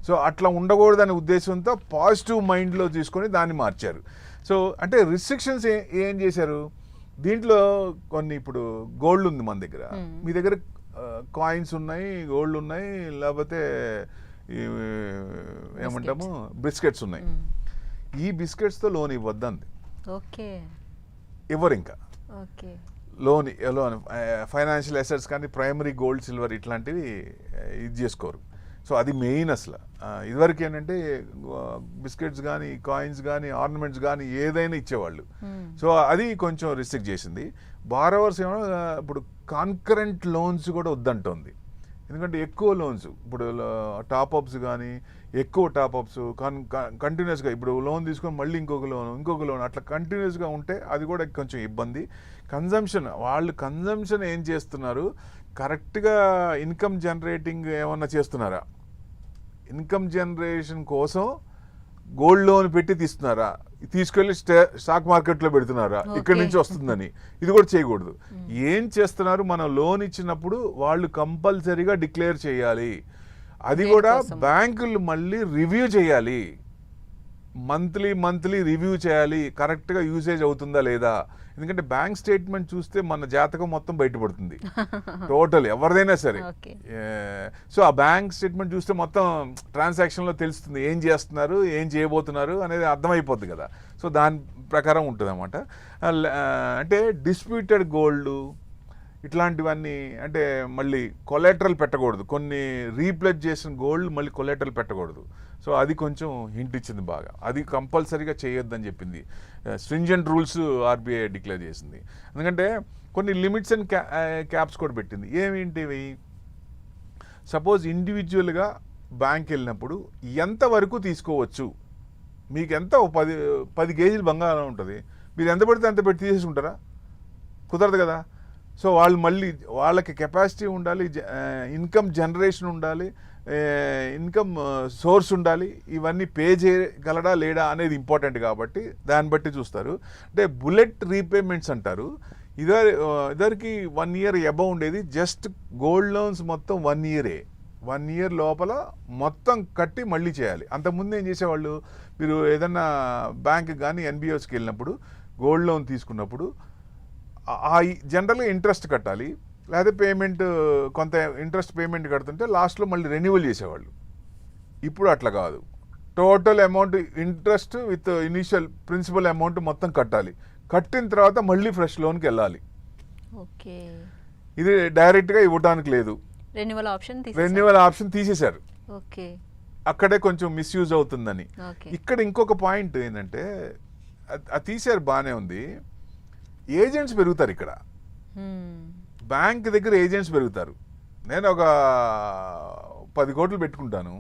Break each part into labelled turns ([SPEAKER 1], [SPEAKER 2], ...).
[SPEAKER 1] So అట్లా ఉండకూడదనే ఉద్దేశంతో positive మైండ్లో తీసుకొని దాన్ని మార్చారు. సో అంటే రిస్ట్రిక్షన్స్ ఏం చేశారు దీంట్లో కొన్ని, ఇప్పుడు గోల్డ్ ఉంది మన దగ్గర, మీ దగ్గర కాయిన్స్ ఉన్నాయి, గోల్డ్ ఉన్నాయి, లేకపోతే ఏమంటాము బిస్కెట్స్ ఉన్నాయి. ఈ బిస్కెట్స్తో లోన్ ఇవ్వద్దంది.
[SPEAKER 2] ఓకే,
[SPEAKER 1] ఎవరు ఇంకా
[SPEAKER 2] ఓకే
[SPEAKER 1] లోన్ ఫైనాన్షియల్ అసెట్స్ కానీ ప్రైమరీ గోల్డ్ సిల్వర్ ఇట్లాంటివి ఇది చేసుకోరు. సో అది మెయిన్ అసలు. ఇదివరకు ఏంటంటే బిస్కెట్స్ కానీ కాయిన్స్ కానీ ఆర్నమెంట్స్ కానీ ఏదైనా ఇచ్చేవాళ్ళు. సో అది కొంచెం రిస్ట్రిక్ట్ చేసింది. బారోవర్స్ ఏమో ఇప్పుడు కాన్కరెంట్ లోన్స్ కూడా వద్దంటోంది. ఎందుకంటే ఎక్కువ లోన్స్, ఇప్పుడు టాప్అప్స్ కానీ ఎక్కువ టాప్అప్స్ కంటిన్యూస్గా, ఇప్పుడు లోన్ తీసుకొని మళ్ళీ ఇంకొక లోన్ అట్లా కంటిన్యూస్గా ఉంటే అది కూడా కొంచెం ఇబ్బంది. కన్జంప్షన్, వాళ్ళు కన్జంప్షన్ ఏం చేస్తున్నారు, కరెక్ట్గా ఇన్కమ్ జనరేటింగ్ ఏమన్నా చేస్తున్నారా, ఇన్కమ్ జనరేషన్ కోసం గోల్డ్ లోన్ పెట్టి తీస్తున్నారా, తీసుకెళ్లి స్టాక్ మార్కెట్లో పెడుతున్నారా, ఇక్కడి నుంచి వస్తుందని, ఇది కూడా చేయకూడదు. ఏం చేస్తున్నారు, మనం లోన్ ఇచ్చినప్పుడు వాళ్ళు కంపల్సరీగా డిక్లేర్ చేయాలి. అది కూడా బ్యాంకులు మళ్ళీ రివ్యూ చేయాలి, మంత్లీ రివ్యూ చేయాలి, కరెక్ట్గా యూసేజ్ అవుతుందా లేదా. ఎందుకంటే బ్యాంక్ స్టేట్మెంట్ చూస్తే మన జాతకం మొత్తం బయటపడుతుంది టోటల్, ఎవరిదైనా సరే. సో ఆ బ్యాంక్ స్టేట్మెంట్ చూస్తే మొత్తం ట్రాన్సాక్షన్లో తెలుస్తుంది ఏం చేస్తున్నారు, ఏం చేయబోతున్నారు అనేది అర్థమైపోద్ది కదా. సో దాని ప్రకారం ఉంటుంది అన్నమాట. అంటే డిస్ప్యూటెడ్ గోల్డ్ ఇట్లాంటివన్నీ, అంటే మళ్ళీ కొలాటరల్ పెట్టకూడదు, కొన్ని రీప్లేస్ చేసిన గోల్డ్ మళ్ళీ కొలాటరల్ పెట్టకూడదు. సో అది కొంచెం హింట్ ఇచ్చింది బాగా, అది కంపల్సరీగా చేయొద్దని చెప్పింది. స్ట్రింజెంట్ రూల్స్ ఆర్బీఐ డిక్లేర్ చేసింది. ఎందుకంటే కొన్ని లిమిట్స్ అండ్ క్యాప్స్ కూడా పెట్టింది. ఏమిటివి, సపోజ్ ఇండివిజువల్గా బ్యాంక్ వెళ్ళినప్పుడు ఎంతవరకు తీసుకోవచ్చు, మీకు ఎంత 10 కేజీలు బంగారం ఉంటుంది, మీరు ఎంత పడితే అంత పెట్టి తీసేసుకుంటారా, కుదరదు కదా. సో వాళ్ళు మళ్ళీ వాళ్ళకి కెపాసిటీ ఉండాలి, ఇన్కమ్ జనరేషన్ ఉండాలి, ఇన్కమ్ సోర్స్ ఉండాలి, ఇవన్నీ పే చేయగలడా లేడా అనేది ఇంపార్టెంట్ కాబట్టి దాన్ని బట్టి చూస్తారు. అంటే బుల్లెట్ రీపేమెంట్స్ అంటారు. ఇద్దరికి 1 ఇయర్ అబౌవ్ ఉండేది, జస్ట్ గోల్డ్ లోన్స్ మొత్తం 1 ఇయరే, 1 ఇయర్ లోపల మొత్తం కట్టి మళ్ళీ చేయాలి. అంతకుముందు ఏం చేసేవాళ్ళు, మీరు ఏదన్నా బ్యాంక్ కానీ ఎన్బిఎఫ్స్కి వెళ్ళినప్పుడు గోల్డ్ లోన్ తీసుకున్నప్పుడు జనరల్గా ఇంట్రెస్ట్ కట్టాలి, లేదా పేమెంట్ కొంత ఇంట్రెస్ట్ పేమెంట్ కడుతుంటే లాస్ట్లో మళ్ళీ రెన్యువల్ చేసేవాళ్ళు. ఇప్పుడు అట్లా కాదు, total amount interest with initial principal amount మొత్తం కట్టాలి, కట్టిన తర్వాత మళ్ళీ ఫ్రెష్ లోన్కి వెళ్ళాలి.
[SPEAKER 2] ఓకే,
[SPEAKER 1] ఇది డైరెక్ట్గా ఇవ్వడానికి లేదు, రెన్యువల్ ఆప్షన్ తీసేశారు.
[SPEAKER 2] ఓకే,
[SPEAKER 1] అక్కడే కొంచెం మిస్యూజ్ అవుతుందని. ఇక్కడ ఇంకొక పాయింట్ ఏంటంటే, అది తీశారు బాగానే ఉంది, ఏజెంట్స్ పెరుగుతారు ఇక్కడ, బ్యాంక్ దగ్గర ఏజెంట్స్ పెరుగుతారు. నేను ఒక 10 కోట్లు పెట్టుకుంటాను,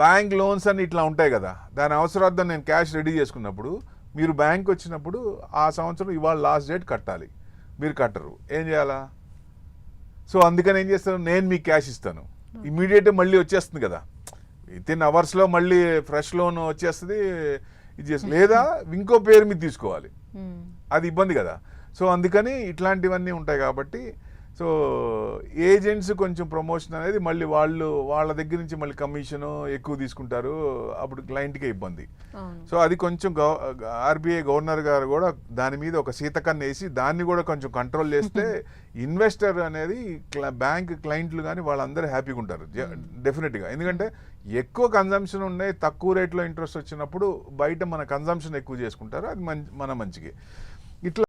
[SPEAKER 1] బ్యాంక్ లోన్స్ అన్ని ఇట్లా ఉంటాయి కదా, దాని అవసరార్థం నేను క్యాష్ రెడీ చేసుకున్నప్పుడు మీరు బ్యాంక్ వచ్చినప్పుడు ఆ సంవత్సరం ఇవాళ లాస్ట్ డేట్ కట్టాలి, మీరు కట్టరు, ఏం చేయాలా. సో అందుకని ఏం చేస్తాను, నేను మీకు క్యాష్ ఇస్తాను, ఇమీడియట్గా మళ్ళీ వచ్చేస్తుంది కదా, వితిన్ అవర్స్లో మళ్ళీ ఫ్రెష్ లోన్ వచ్చేస్తుంది, ఇది చేసి లేదా ఇంకో పేరు మీద తీసుకోవాలి, అది ఇబ్బంది కదా. సో అందుకని ఇట్లాంటివన్నీ ఉంటాయి కాబట్టి, సో ఏజెంట్స్ కొంచెం ప్రమోషన్ అనేది మళ్ళీ వాళ్ళ దగ్గర నుంచి మళ్ళీ కమిషను ఎక్కువ తీసుకుంటారు, అప్పుడు క్లయింట్కే ఇబ్బంది. సో అది కొంచెం ఆర్బీఐ గవర్నర్ గారు కూడా దాని మీద ఒక శీతకన్ను వేసి దాన్ని కూడా కొంచెం కంట్రోల్ చేస్తే ఇన్వెస్టర్ అనేది బ్యాంక్ క్లయింట్లు కానీ వాళ్ళందరూ హ్యాపీగా ఉంటారు డెఫినెట్గా. ఎందుకంటే ఎక్కువ కన్జంప్షన్ ఉన్నాయి, తక్కువ రేట్లో ఇంట్రెస్ట్ వచ్చినప్పుడు బయట మన కన్జంప్షన్ ఎక్కువ చేసుకుంటారు, అది మన మంచికి. ఇట్లా